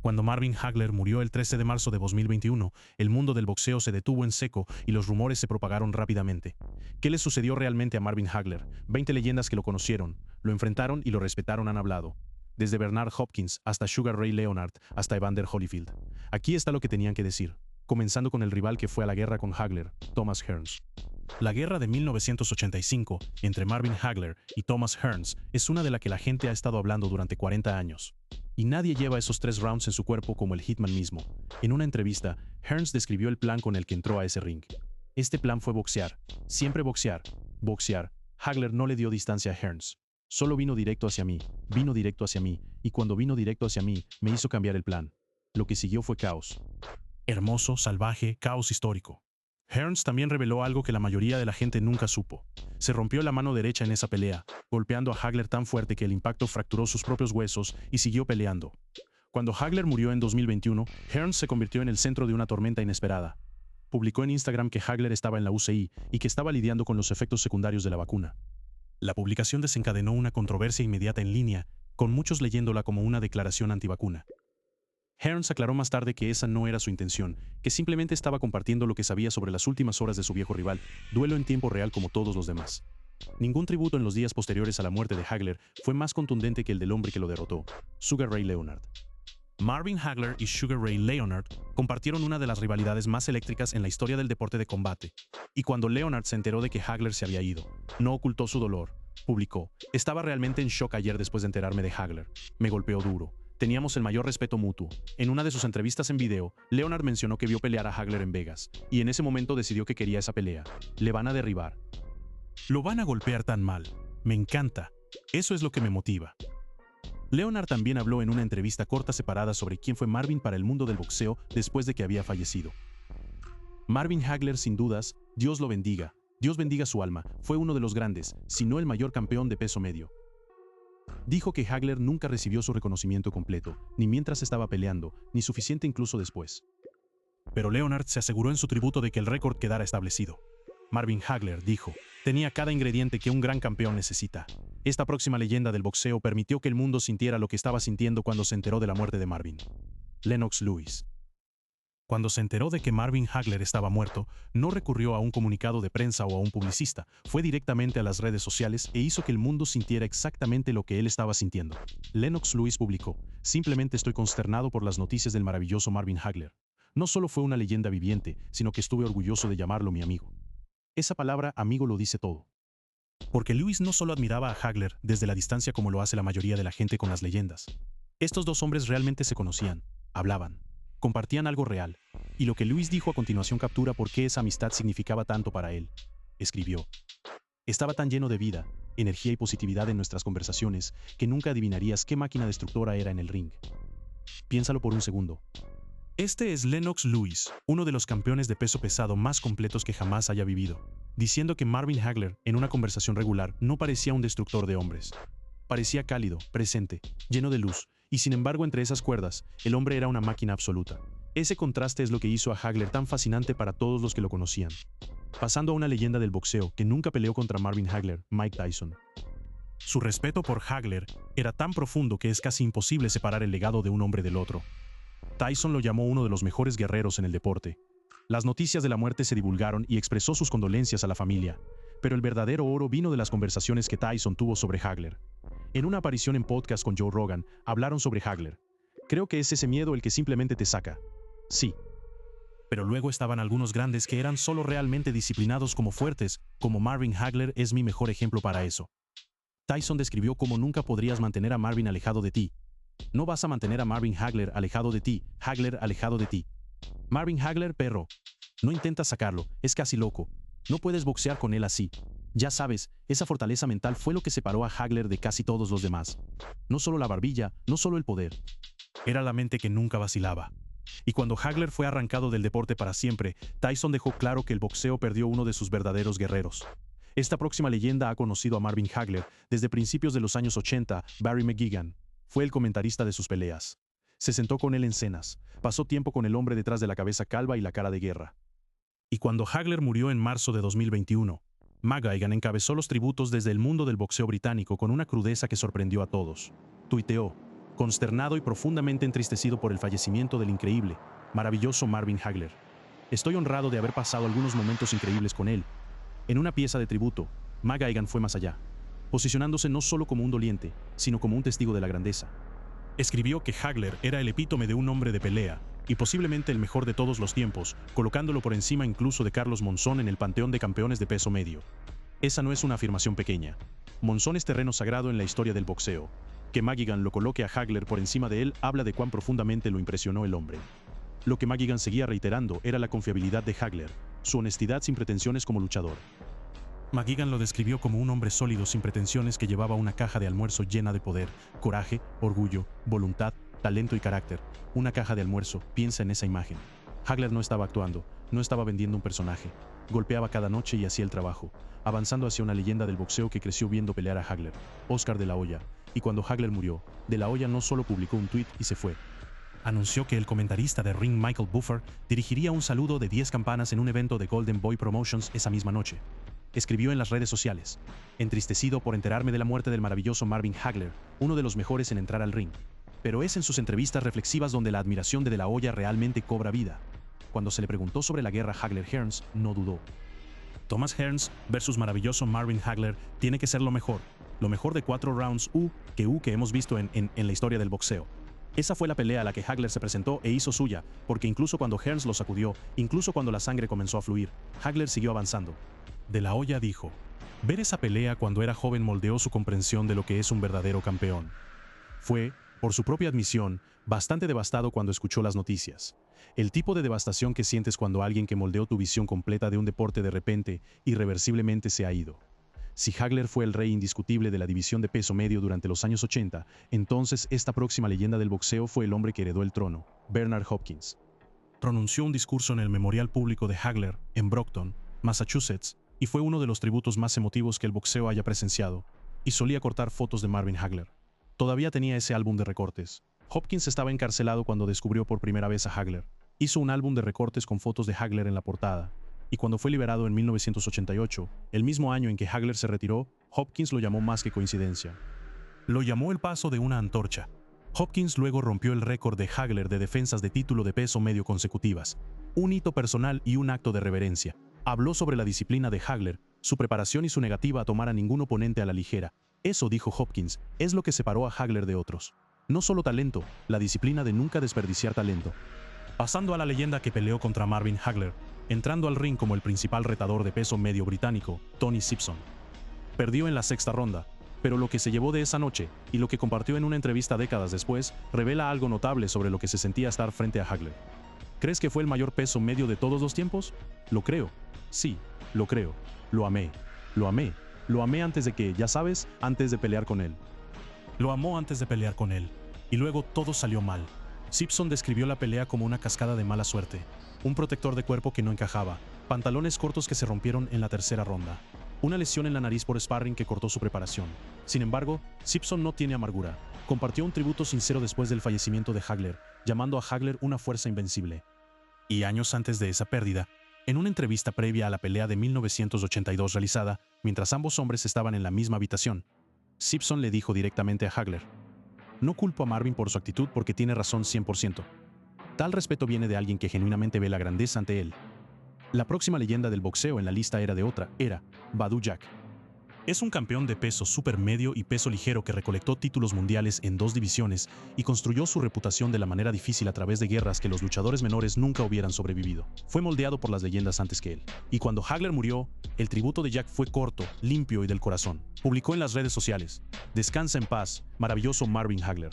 Cuando Marvin Hagler murió el 13 de marzo de 2021, el mundo del boxeo se detuvo en seco y los rumores se propagaron rápidamente. ¿Qué le sucedió realmente a Marvin Hagler? 20 leyendas que lo conocieron, lo enfrentaron y lo respetaron han hablado. Desde Bernard Hopkins hasta Sugar Ray Leonard hasta Evander Holyfield. Aquí está lo que tenían que decir, comenzando con el rival que fue a la guerra con Hagler, Thomas Hearns. La guerra de 1985 entre Marvin Hagler y Thomas Hearns es una de la que la gente ha estado hablando durante 40 años. Y nadie lleva esos 3 rounds en su cuerpo como el Hitman mismo. En una entrevista, Hearns describió el plan con el que entró a ese ring. Este plan fue boxear, siempre boxear, boxear. Hagler no le dio distancia a Hearns. Solo vino directo hacia mí, y cuando vino directo hacia mí, me hizo cambiar el plan. Lo que siguió fue caos. Hermoso, salvaje, caos histórico. Hearns también reveló algo que la mayoría de la gente nunca supo. Se rompió la mano derecha en esa pelea, golpeando a Hagler tan fuerte que el impacto fracturó sus propios huesos y siguió peleando. Cuando Hagler murió en 2021, Hearns se convirtió en el centro de una tormenta inesperada. Publicó en Instagram que Hagler estaba en la UCI y que estaba lidiando con los efectos secundarios de la vacuna. La publicación desencadenó una controversia inmediata en línea, con muchos leyéndola como una declaración antivacuna. Hearns aclaró más tarde que esa no era su intención, que simplemente estaba compartiendo lo que sabía sobre las últimas horas de su viejo rival, duelo en tiempo real como todos los demás. Ningún tributo en los días posteriores a la muerte de Hagler fue más contundente que el del hombre que lo derrotó, Sugar Ray Leonard. Marvin Hagler y Sugar Ray Leonard compartieron una de las rivalidades más eléctricas en la historia del deporte de combate, y cuando Leonard se enteró de que Hagler se había ido, no ocultó su dolor. Publicó: "Estaba realmente en shock ayer después de enterarme de Hagler. Me golpeó duro. Teníamos el mayor respeto mutuo". En una de sus entrevistas en video, Leonard mencionó que vio pelear a Hagler en Vegas, y en ese momento decidió que quería esa pelea. Le van a derribar. Lo van a golpear tan mal. Me encanta. Eso es lo que me motiva. Leonard también habló en una entrevista corta separada sobre quién fue Marvin para el mundo del boxeo después de que había fallecido. Marvin Hagler, sin dudas, Dios lo bendiga. Dios bendiga su alma, fue uno de los grandes, si no el mayor campeón de peso medio. Dijo que Hagler nunca recibió su reconocimiento completo, ni mientras estaba peleando, ni suficiente incluso después. Pero Leonard se aseguró en su tributo de que el récord quedara establecido. Marvin Hagler dijo: "Tenía cada ingrediente que un gran campeón necesita". Esta próxima leyenda del boxeo permitió que el mundo sintiera lo que estaba sintiendo cuando se enteró de la muerte de Marvin. Lennox Lewis. Cuando se enteró de que Marvin Hagler estaba muerto, no recurrió a un comunicado de prensa o a un publicista, fue directamente a las redes sociales e hizo que el mundo sintiera exactamente lo que él estaba sintiendo. Lennox Lewis publicó: "Simplemente estoy consternado por las noticias del maravilloso Marvin Hagler. No solo fue una leyenda viviente, sino que estuve orgulloso de llamarlo mi amigo". Esa palabra amigo lo dice todo. Porque Lewis no solo admiraba a Hagler desde la distancia como lo hace la mayoría de la gente con las leyendas. Estos dos hombres realmente se conocían, hablaban, compartían algo real, y lo que Lewis dijo a continuación captura por qué esa amistad significaba tanto para él. Escribió: "Estaba tan lleno de vida, energía y positividad en nuestras conversaciones que nunca adivinarías qué máquina destructora era en el ring". Piénsalo por un segundo. Este es Lennox Lewis, uno de los campeones de peso pesado más completos que jamás haya vivido, diciendo que Marvin Hagler, en una conversación regular, no parecía un destructor de hombres. Parecía cálido, presente, lleno de luz, y sin embargo entre esas cuerdas, el hombre era una máquina absoluta. Ese contraste es lo que hizo a Hagler tan fascinante para todos los que lo conocían. Pasando a una leyenda del boxeo que nunca peleó contra Marvin Hagler, Mike Tyson. Su respeto por Hagler era tan profundo que es casi imposible separar el legado de un hombre del otro. Tyson lo llamó uno de los mejores guerreros en el deporte. Las noticias de la muerte se divulgaron y expresó sus condolencias a la familia, pero el verdadero oro vino de las conversaciones que Tyson tuvo sobre Hagler. En una aparición en podcast con Joe Rogan, hablaron sobre Hagler. "Creo que es ese miedo el que simplemente te saca". Sí. Pero luego estaban algunos grandes que eran solo realmente disciplinados como fuertes, como Marvin Hagler es mi mejor ejemplo para eso. Tyson describió cómo nunca podrías mantener a Marvin alejado de ti. No vas a mantener a Marvin Hagler alejado de ti, Hagler alejado de ti. Marvin Hagler, perro. No intentas sacarlo, es casi loco. No puedes boxear con él así. Ya sabes, esa fortaleza mental fue lo que separó a Hagler de casi todos los demás. No solo la barbilla, no solo el poder. Era la mente que nunca vacilaba. Y cuando Hagler fue arrancado del deporte para siempre, Tyson dejó claro que el boxeo perdió uno de sus verdaderos guerreros. Esta próxima leyenda ha conocido a Marvin Hagler desde principios de los años 80, Barry McGuigan. Fue el comentarista de sus peleas. Se sentó con él en cenas, pasó tiempo con el hombre detrás de la cabeza calva y la cara de guerra. Y cuando Hagler murió en marzo de 2021, McGuigan encabezó los tributos desde el mundo del boxeo británico con una crudeza que sorprendió a todos. Tuiteó: consternado y profundamente entristecido por el fallecimiento del increíble, maravilloso Marvin Hagler. Estoy honrado de haber pasado algunos momentos increíbles con él. En una pieza de tributo, McGuigan fue más allá, posicionándose no solo como un doliente, sino como un testigo de la grandeza. Escribió que Hagler era el epítome de un hombre de pelea, y posiblemente el mejor de todos los tiempos, colocándolo por encima incluso de Carlos Monzón en el panteón de campeones de peso medio. Esa no es una afirmación pequeña. Monzón es terreno sagrado en la historia del boxeo. Que McGuigan lo coloque a Hagler por encima de él habla de cuán profundamente lo impresionó el hombre. Lo que McGuigan seguía reiterando era la confiabilidad de Hagler, su honestidad sin pretensiones como luchador. McGuigan lo describió como un hombre sólido sin pretensiones que llevaba una caja de almuerzo llena de poder, coraje, orgullo, voluntad, talento y carácter. Una caja de almuerzo, piensa en esa imagen. Hagler no estaba actuando, no estaba vendiendo un personaje. Golpeaba cada noche y hacía el trabajo, avanzando hacia una leyenda del boxeo que creció viendo pelear a Hagler, Oscar de la Hoya. Y cuando Hagler murió, de la Hoya no solo publicó un tuit y se fue. Anunció que el comentarista de Ring Michael Buffer dirigiría un saludo de 10 campanas en un evento de Golden Boy Promotions esa misma noche. Escribió en las redes sociales: entristecido por enterarme de la muerte del maravilloso Marvin Hagler, uno de los mejores en entrar al ring. Pero es en sus entrevistas reflexivas donde la admiración de la Hoya realmente cobra vida. Cuando se le preguntó sobre la guerra Hagler-Hearns, no dudó. Thomas Hearns versus maravilloso Marvin Hagler tiene que ser lo mejor de 4 rounds que hemos visto en la historia del boxeo. Esa fue la pelea a la que Hagler se presentó e hizo suya, porque incluso cuando Hearns lo sacudió, incluso cuando la sangre comenzó a fluir, Hagler siguió avanzando. De la Hoya dijo: ver esa pelea cuando era joven moldeó su comprensión de lo que es un verdadero campeón. Fue, por su propia admisión, bastante devastado cuando escuchó las noticias. El tipo de devastación que sientes cuando alguien que moldeó tu visión completa de un deporte de repente, irreversiblemente se ha ido. Si Hagler fue el rey indiscutible de la división de peso medio durante los años 80, entonces esta próxima leyenda del boxeo fue el hombre que heredó el trono, Bernard Hopkins. Pronunció un discurso en el memorial público de Hagler, en Brockton, Massachusetts, y fue uno de los tributos más emotivos que el boxeo haya presenciado, y solía cortar fotos de Marvin Hagler. Todavía tenía ese álbum de recortes. Hopkins estaba encarcelado cuando descubrió por primera vez a Hagler. Hizo un álbum de recortes con fotos de Hagler en la portada, y cuando fue liberado en 1988, el mismo año en que Hagler se retiró, Hopkins lo llamó más que coincidencia. Lo llamó el paso de una antorcha. Hopkins luego rompió el récord de Hagler de defensas de título de peso medio consecutivas, un hito personal y un acto de reverencia. Habló sobre la disciplina de Hagler, su preparación y su negativa a tomar a ningún oponente a la ligera. Eso, dijo Hopkins, es lo que separó a Hagler de otros. No solo talento, la disciplina de nunca desperdiciar talento. Pasando a la leyenda que peleó contra Marvin Hagler, entrando al ring como el principal retador de peso medio británico, Tony Simpson. Perdió en la sexta ronda, pero lo que se llevó de esa noche, y lo que compartió en una entrevista décadas después, revela algo notable sobre lo que se sentía estar frente a Hagler. ¿Crees que fue el mayor peso medio de todos los tiempos? Lo creo. Sí, lo creo. Lo amé. Lo amé. Lo amé antes de que, ya sabes, antes de pelear con él. Lo amó antes de pelear con él. Y luego todo salió mal. Simpson describió la pelea como una cascada de mala suerte. Un protector de cuerpo que no encajaba, pantalones cortos que se rompieron en la tercera ronda, una lesión en la nariz por sparring que cortó su preparación. Sin embargo, Simpson no tiene amargura. Compartió un tributo sincero después del fallecimiento de Hagler, llamando a Hagler una fuerza invencible. Y años antes de esa pérdida, en una entrevista previa a la pelea de 1982 realizada, mientras ambos hombres estaban en la misma habitación, Simpson le dijo directamente a Hagler: no culpo a Marvin por su actitud porque tiene razón 100%. Tal respeto viene de alguien que genuinamente ve la grandeza ante él. La próxima leyenda del boxeo en la lista era Badou Jack. Es un campeón de peso supermedio y peso ligero que recolectó títulos mundiales en 2 divisiones y construyó su reputación de la manera difícil a través de guerras que los luchadores menores nunca hubieran sobrevivido. Fue moldeado por las leyendas antes que él. Y cuando Hagler murió, el tributo de Jack fue corto, limpio y del corazón. Publicó en las redes sociales: descansa en paz, maravilloso Marvin Hagler.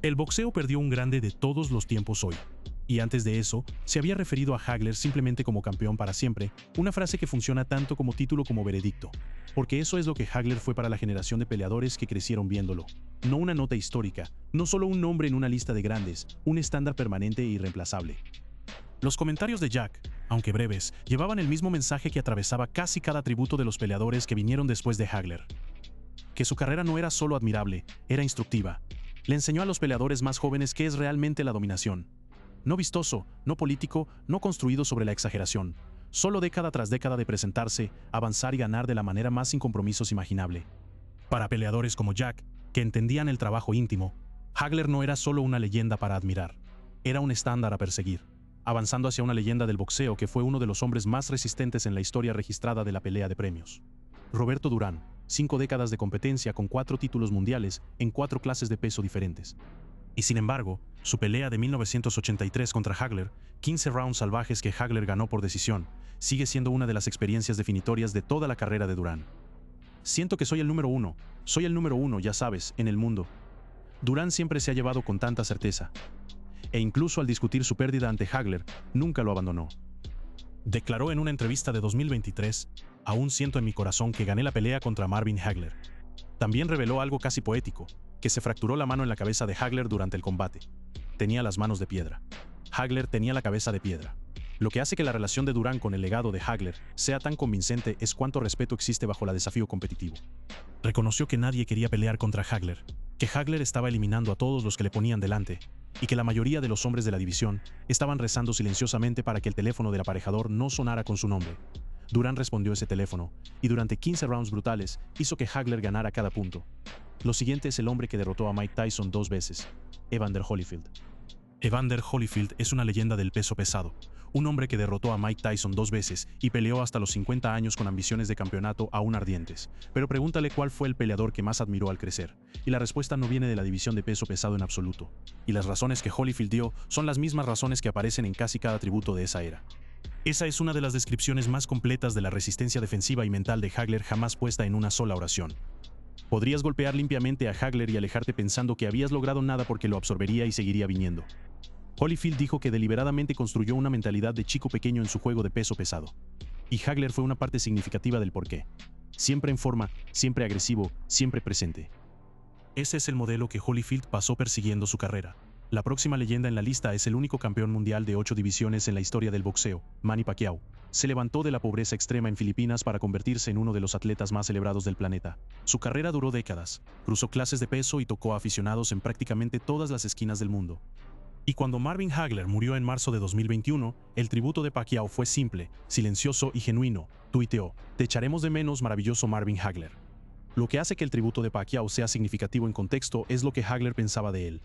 El boxeo perdió un grande de todos los tiempos hoy. Y antes de eso, se había referido a Hagler simplemente como campeón para siempre, una frase que funciona tanto como título como veredicto. Porque eso es lo que Hagler fue para la generación de peleadores que crecieron viéndolo. No una nota histórica, no solo un nombre en una lista de grandes, un estándar permanente e irreemplazable. Los comentarios de Jack, aunque breves, llevaban el mismo mensaje que atravesaba casi cada tributo de los peleadores que vinieron después de Hagler. Que su carrera no era solo admirable, era instructiva. Le enseñó a los peleadores más jóvenes qué es realmente la dominación. No vistoso, no político, no construido sobre la exageración. Solo década tras década de presentarse, avanzar y ganar de la manera más sin compromisos imaginable. Para peleadores como Jack, que entendían el trabajo íntimo, Hagler no era solo una leyenda para admirar, era un estándar a perseguir, avanzando hacia una leyenda del boxeo que fue uno de los hombres más resistentes en la historia registrada de la pelea de premios. Roberto Durán, 5 décadas de competencia con 4 títulos mundiales en 4 clases de peso diferentes. Y sin embargo, su pelea de 1983 contra Hagler, 15 rounds salvajes que Hagler ganó por decisión, sigue siendo una de las experiencias definitorias de toda la carrera de Durán. Siento que soy el número uno, ya sabes, en el mundo. Durán siempre se ha llevado con tanta certeza. E incluso al discutir su pérdida ante Hagler, nunca lo abandonó. Declaró en una entrevista de 2023, aún siento en mi corazón que gané la pelea contra Marvin Hagler. También reveló algo casi poético, que se fracturó la mano en la cabeza de Hagler durante el combate. Tenía las manos de piedra. Hagler tenía la cabeza de piedra. Lo que hace que la relación de Durán con el legado de Hagler sea tan convincente es cuánto respeto existe bajo el desafío competitivo. Reconoció que nadie quería pelear contra Hagler, que Hagler estaba eliminando a todos los que le ponían delante, y que la mayoría de los hombres de la división estaban rezando silenciosamente para que el teléfono del aparejador no sonara con su nombre. Durán respondió ese teléfono, y durante 15 rounds brutales hizo que Hagler ganara cada punto. Lo siguiente es el hombre que derrotó a Mike Tyson 2 veces, Evander Holyfield. Evander Holyfield es una leyenda del peso pesado, un hombre que derrotó a Mike Tyson 2 veces y peleó hasta los 50 años con ambiciones de campeonato aún ardientes. Pero pregúntale cuál fue el peleador que más admiró al crecer, y la respuesta no viene de la división de peso pesado en absoluto. Y las razones que Holyfield dio son las mismas razones que aparecen en casi cada tributo de esa era. Esa es una de las descripciones más completas de la resistencia defensiva y mental de Hagler jamás puesta en una sola oración. Podrías golpear limpiamente a Hagler y alejarte pensando que habías logrado nada porque lo absorbería y seguiría viniendo. Holyfield dijo que deliberadamente construyó una mentalidad de chico pequeño en su juego de peso pesado. Y Hagler fue una parte significativa del porqué. Siempre en forma, siempre agresivo, siempre presente. Ese es el modelo que Holyfield pasó persiguiendo su carrera. La próxima leyenda en la lista es el único campeón mundial de 8 divisiones en la historia del boxeo, Manny Pacquiao. Se levantó de la pobreza extrema en Filipinas para convertirse en uno de los atletas más celebrados del planeta. Su carrera duró décadas, cruzó clases de peso y tocó a aficionados en prácticamente todas las esquinas del mundo. Y cuando Marvin Hagler murió en marzo de 2021, el tributo de Pacquiao fue simple, silencioso y genuino. Tuiteó: "Te echaremos de menos, maravilloso Marvin Hagler". Lo que hace que el tributo de Pacquiao sea significativo en contexto es lo que Hagler pensaba de él.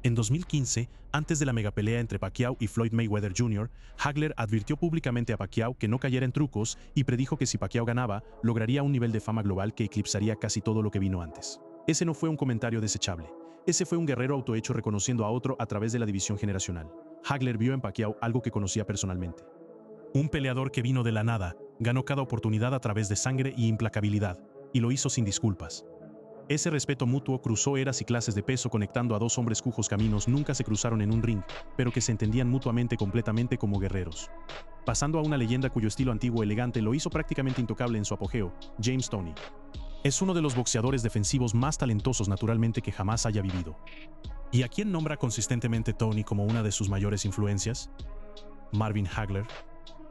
En 2015, antes de la megapelea entre Pacquiao y Floyd Mayweather Jr., Hagler advirtió públicamente a Pacquiao que no cayera en trucos y predijo que si Pacquiao ganaba, lograría un nivel de fama global que eclipsaría casi todo lo que vino antes. Ese no fue un comentario desechable. Ese fue un guerrero autohecho reconociendo a otro a través de la división generacional. Hagler vio en Pacquiao algo que conocía personalmente. Un peleador que vino de la nada, ganó cada oportunidad a través de sangre y implacabilidad, y lo hizo sin disculpas. Ese respeto mutuo cruzó eras y clases de peso conectando a dos hombres cujos caminos nunca se cruzaron en un ring, pero que se entendían mutuamente completamente como guerreros. Pasando a una leyenda cuyo estilo antiguo elegante lo hizo prácticamente intocable en su apogeo, James Toney. Es uno de los boxeadores defensivos más talentosos naturalmente que jamás haya vivido. ¿Y a quién nombra consistentemente Toney como una de sus mayores influencias? Marvin Hagler.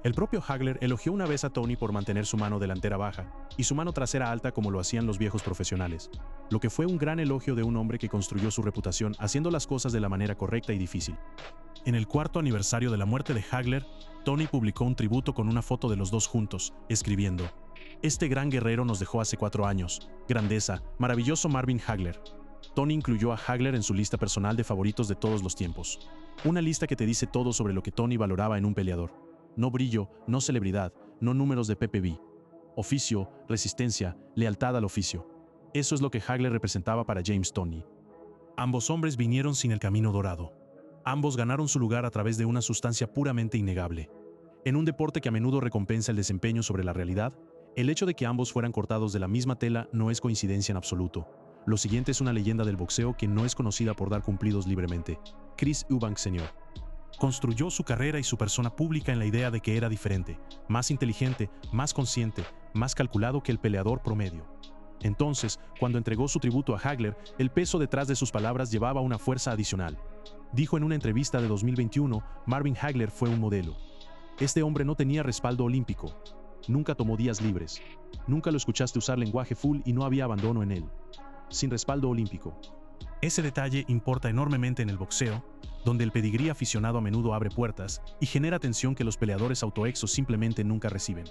El propio Hagler elogió una vez a Toney por mantener su mano delantera baja y su mano trasera alta como lo hacían los viejos profesionales, lo que fue un gran elogio de un hombre que construyó su reputación haciendo las cosas de la manera correcta y difícil. En el 4º aniversario de la muerte de Hagler, Toney publicó un tributo con una foto de los dos juntos, escribiendo: "Este gran guerrero nos dejó hace 4 años. Grandeza, maravilloso Marvin Hagler". Toney incluyó a Hagler en su lista personal de favoritos de todos los tiempos. Una lista que te dice todo sobre lo que Toney valoraba en un peleador. No brillo, no celebridad, no números de PPV. Oficio, resistencia, lealtad al oficio. Eso es lo que Hagler representaba para James Toney. Ambos hombres vinieron sin el camino dorado. Ambos ganaron su lugar a través de una sustancia puramente innegable. En un deporte que a menudo recompensa el desempeño sobre la realidad, el hecho de que ambos fueran cortados de la misma tela no es coincidencia en absoluto. Lo siguiente es una leyenda del boxeo que no es conocida por dar cumplidos libremente. Chris Eubanks Sr. Construyó su carrera y su persona pública en la idea de que era diferente, más inteligente, más consciente, más calculado que el peleador promedio. Entonces, cuando entregó su tributo a Hagler, el peso detrás de sus palabras llevaba una fuerza adicional. Dijo en una entrevista de 2021, Marvin Hagler fue un modelo. Este hombre no tenía respaldo olímpico. Nunca tomó días libres. Nunca lo escuchaste usar lenguaje full y no había abandono en él. Sin respaldo olímpico. Ese detalle importa enormemente en el boxeo, donde el pedigrí aficionado a menudo abre puertas y genera tensión que los peleadores autoexos simplemente nunca reciben.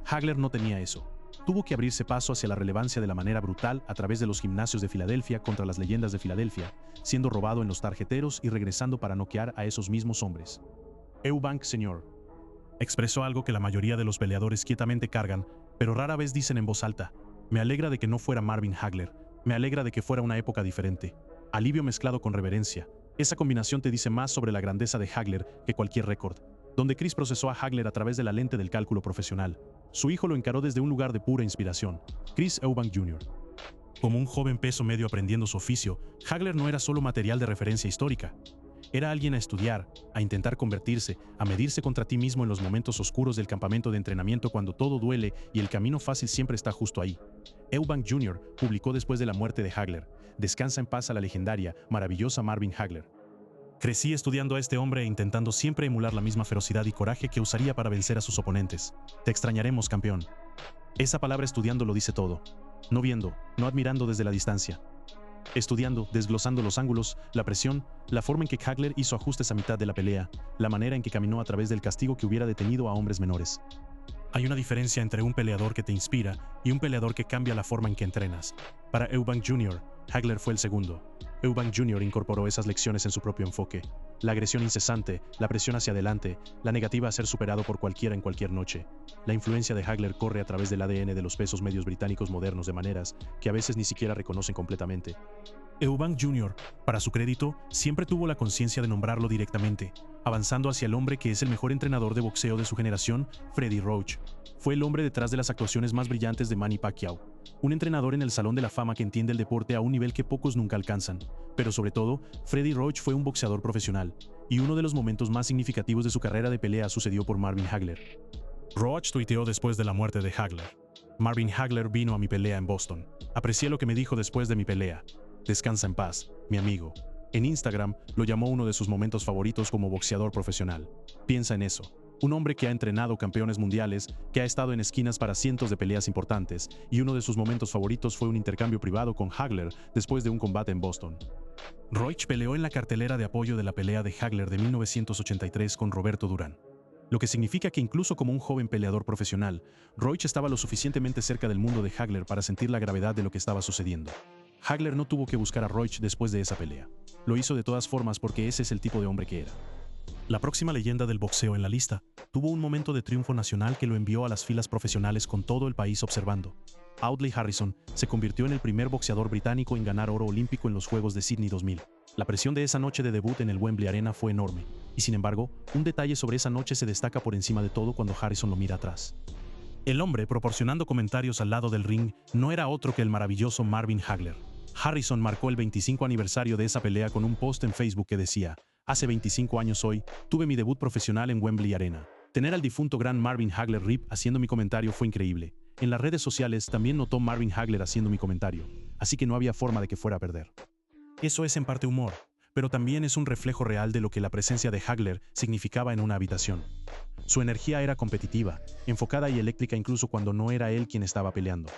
Hagler no tenía eso. Tuvo que abrirse paso hacia la relevancia de la manera brutal a través de los gimnasios de Filadelfia contra las leyendas de Filadelfia, siendo robado en los tarjeteros y regresando para noquear a esos mismos hombres. Eubank Sr. expresó algo que la mayoría de los peleadores quietamente cargan, pero rara vez dicen en voz alta. Me alegra de que no fuera Marvin Hagler. Me alegra de que fuera una época diferente. Alivio mezclado con reverencia. Esa combinación te dice más sobre la grandeza de Hagler que cualquier récord. Donde Chris procesó a Hagler a través de la lente del cálculo profesional. Su hijo lo encaró desde un lugar de pura inspiración. Chris Eubank Jr. Como un joven peso medio aprendiendo su oficio, Hagler no era solo material de referencia histórica. Era alguien a estudiar, a intentar convertirse, a medirse contra ti mismo en los momentos oscuros del campamento de entrenamiento cuando todo duele y el camino fácil siempre está justo ahí. Eubank Jr. publicó después de la muerte de Hagler: Descansa en paz a la legendaria, maravillosa Marvin Hagler. Crecí estudiando a este hombre e intentando siempre emular la misma ferocidad y coraje que usaría para vencer a sus oponentes. Te extrañaremos, campeón. Esa palabra estudiando lo dice todo. No viendo, no admirando desde la distancia. Estudiando, desglosando los ángulos, la presión, la forma en que Hagler hizo ajustes a mitad de la pelea, la manera en que caminó a través del castigo que hubiera detenido a hombres menores. Hay una diferencia entre un peleador que te inspira y un peleador que cambia la forma en que entrenas. Para Eubank Jr., Hagler fue el segundo. Eubank Jr. incorporó esas lecciones en su propio enfoque. La agresión incesante, la presión hacia adelante, la negativa a ser superado por cualquiera en cualquier noche. La influencia de Hagler corre a través del ADN de los pesos medios británicos modernos de maneras que a veces ni siquiera reconocen completamente. Eubank Jr., para su crédito, siempre tuvo la conciencia de nombrarlo directamente, avanzando hacia el hombre que es el mejor entrenador de boxeo de su generación, Freddie Roach. Fue el hombre detrás de las actuaciones más brillantes de Manny Pacquiao, un entrenador en el Salón de la Fama que entiende el deporte a un nivel que pocos nunca alcanzan. Pero sobre todo, Freddie Roach fue un boxeador profesional, y uno de los momentos más significativos de su carrera de pelea sucedió por Marvin Hagler. Roach tuiteó después de la muerte de Hagler: Marvin Hagler vino a mi pelea en Boston. Aprecié lo que me dijo después de mi pelea. Descansa en paz, mi amigo. En Instagram lo llamó uno de sus momentos favoritos como boxeador profesional. Piensa en eso. Un hombre que ha entrenado campeones mundiales, que ha estado en esquinas para cientos de peleas importantes, y uno de sus momentos favoritos fue un intercambio privado con Hagler después de un combate en Boston. Roach peleó en la cartelera de apoyo de la pelea de Hagler de 1983 con Roberto Durán. Lo que significa que incluso como un joven peleador profesional, Roach estaba lo suficientemente cerca del mundo de Hagler para sentir la gravedad de lo que estaba sucediendo. Hagler no tuvo que buscar a Roach después de esa pelea. Lo hizo de todas formas porque ese es el tipo de hombre que era. La próxima leyenda del boxeo en la lista tuvo un momento de triunfo nacional que lo envió a las filas profesionales con todo el país observando. Audley Harrison se convirtió en el primer boxeador británico en ganar oro olímpico en los Juegos de Sydney 2000. La presión de esa noche de debut en el Wembley Arena fue enorme, y sin embargo, un detalle sobre esa noche se destaca por encima de todo cuando Harrison lo mira atrás. El hombre proporcionando comentarios al lado del ring no era otro que el maravilloso Marvin Hagler. Harrison marcó el 25 aniversario de esa pelea con un post en Facebook que decía: hace 25 años hoy, tuve mi debut profesional en Wembley Arena. Tener al difunto gran Marvin Hagler Rip haciendo mi comentario fue increíble. En las redes sociales también notó Marvin Hagler haciendo mi comentario, así que no había forma de que fuera a perder. Eso es en parte humor, pero también es un reflejo real de lo que la presencia de Hagler significaba en una habitación. Su energía era competitiva, enfocada y eléctrica incluso cuando no era él quien estaba peleando.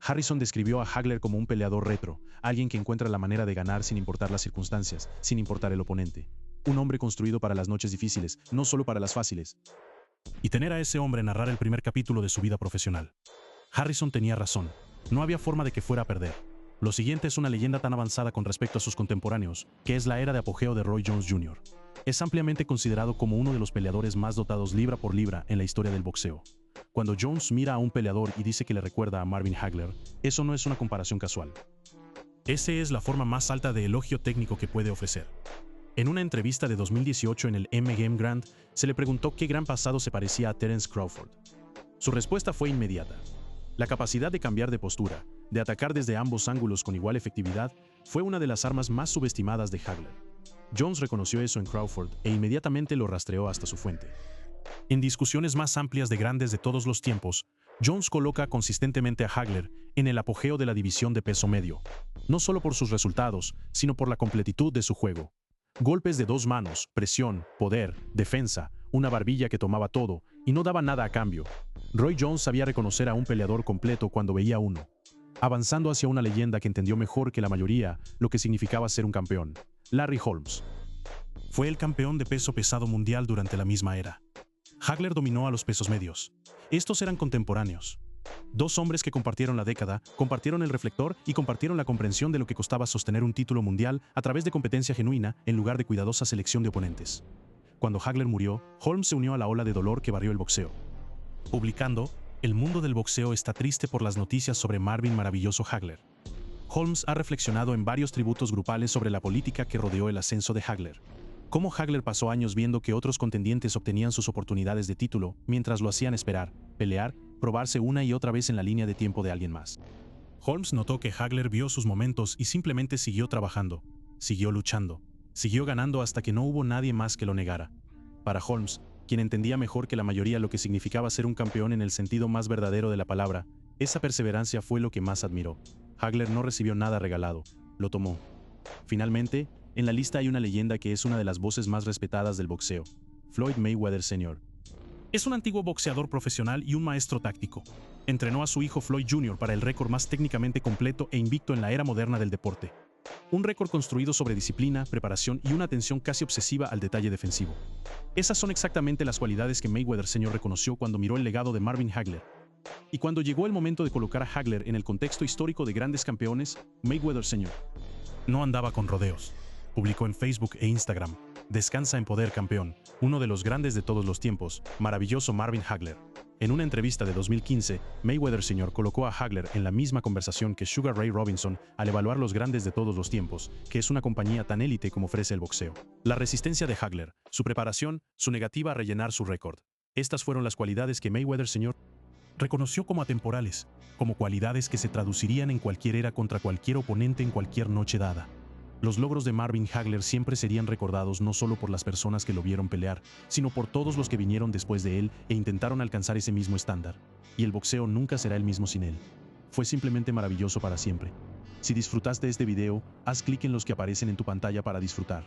Harrison describió a Hagler como un peleador retro, alguien que encuentra la manera de ganar sin importar las circunstancias, sin importar el oponente. Un hombre construido para las noches difíciles, no solo para las fáciles. Y tener a ese hombre narrar el primer capítulo de su vida profesional. Harrison tenía razón, no había forma de que fuera a perder. Lo siguiente es una leyenda tan avanzada con respecto a sus contemporáneos, que es la era de apogeo de Roy Jones Jr. Es ampliamente considerado como uno de los peleadores más dotados libra por libra en la historia del boxeo. Cuando Jones mira a un peleador y dice que le recuerda a Marvin Hagler, eso no es una comparación casual. Esa es la forma más alta de elogio técnico que puede ofrecer. En una entrevista de 2018 en el MGM Grand, se le preguntó qué gran pasado se parecía a Terence Crawford. Su respuesta fue inmediata. La capacidad de cambiar de postura, de atacar desde ambos ángulos con igual efectividad, fue una de las armas más subestimadas de Hagler. Jones reconoció eso en Crawford e inmediatamente lo rastreó hasta su fuente. En discusiones más amplias de grandes de todos los tiempos, Jones coloca consistentemente a Hagler en el apogeo de la división de peso medio, no solo por sus resultados, sino por la completitud de su juego. Golpes de dos manos, presión, poder, defensa, una barbilla que tomaba todo y no daba nada a cambio. Roy Jones sabía reconocer a un peleador completo cuando veía uno, avanzando hacia una leyenda que entendió mejor que la mayoría lo que significaba ser un campeón. Larry Holmes fue el campeón de peso pesado mundial durante la misma era. Hagler dominó a los pesos medios. Estos eran contemporáneos. Dos hombres que compartieron la década, compartieron el reflector y compartieron la comprensión de lo que costaba sostener un título mundial a través de competencia genuina en lugar de cuidadosa selección de oponentes. Cuando Hagler murió, Holmes se unió a la ola de dolor que barrió el boxeo, publicando: "El mundo del boxeo está triste por las noticias sobre Marvin Maravilloso Hagler". Holmes ha reflexionado en varios tributos grupales sobre la política que rodeó el ascenso de Hagler. Cómo Hagler pasó años viendo que otros contendientes obtenían sus oportunidades de título, mientras lo hacían esperar, pelear, probarse una y otra vez en la línea de tiempo de alguien más. Holmes notó que Hagler vio sus momentos y simplemente siguió trabajando, siguió luchando, siguió ganando hasta que no hubo nadie más que lo negara. Para Holmes, quien entendía mejor que la mayoría lo que significaba ser un campeón en el sentido más verdadero de la palabra, esa perseverancia fue lo que más admiró. Hagler no recibió nada regalado, lo tomó. Finalmente, en la lista hay una leyenda que es una de las voces más respetadas del boxeo: Floyd Mayweather Sr. Es un antiguo boxeador profesional y un maestro táctico. Entrenó a su hijo Floyd Jr. para el récord más técnicamente completo e invicto en la era moderna del deporte. Un récord construido sobre disciplina, preparación y una atención casi obsesiva al detalle defensivo. Esas son exactamente las cualidades que Mayweather Sr. reconoció cuando miró el legado de Marvin Hagler. Y cuando llegó el momento de colocar a Hagler en el contexto histórico de grandes campeones, Mayweather Sr. no andaba con rodeos. Publicó en Facebook e Instagram: "Descansa en poder, campeón, uno de los grandes de todos los tiempos, maravilloso Marvin Hagler". En una entrevista de 2015, Mayweather Sr. colocó a Hagler en la misma conversación que Sugar Ray Robinson al evaluar los grandes de todos los tiempos, que es una compañía tan élite como ofrece el boxeo. La resistencia de Hagler, su preparación, su negativa a rellenar su récord. Estas fueron las cualidades que Mayweather Sr. reconoció como atemporales, como cualidades que se traducirían en cualquier era contra cualquier oponente en cualquier noche dada. Los logros de Marvin Hagler siempre serían recordados no solo por las personas que lo vieron pelear, sino por todos los que vinieron después de él e intentaron alcanzar ese mismo estándar. Y el boxeo nunca será el mismo sin él. Fue simplemente maravilloso para siempre. Si disfrutaste de este video, haz clic en los que aparecen en tu pantalla para disfrutar.